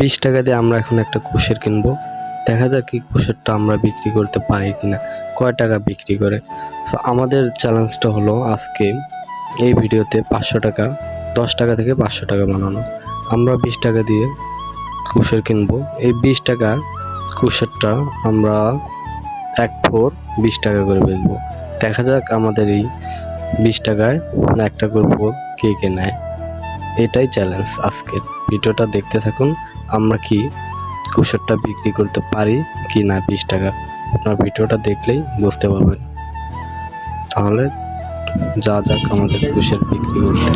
20 টাকা দিয়ে আমরা এখন একটা কুশের কিনবো। দেখা যাক কি কুশেরটা আমরা বিক্রি করতে পারি কিনা, কয় টাকা বিক্রি করে। তো আমাদের চ্যালেঞ্জটা হলো আজকে এই ভিডিওতে 500 টাকা, 10 টাকা থেকে 500 টাকা বানানো। আমরা 20 টাকা দিয়ে কুশের কিনবো। এই 20 টাকা কুশেরটা আমরা 1 ফোর 20 টাকা করে বেচবো। দেখা যাক আমাদের এই 20 টাকায় 1 টাকার উপর কে নেয়। এটাই চ্যালেঞ্জ আজকের। ভিডিওটা দেখতে থাকুন, আমরা কি কুশেরটা বিক্রি করতে পারি কি না 20 টাকা। আপনার ভিডিওটা দেখলেই বুঝতে পারবেন। তাহলে যা যাক আমাদের কুশের বিক্রি করতে।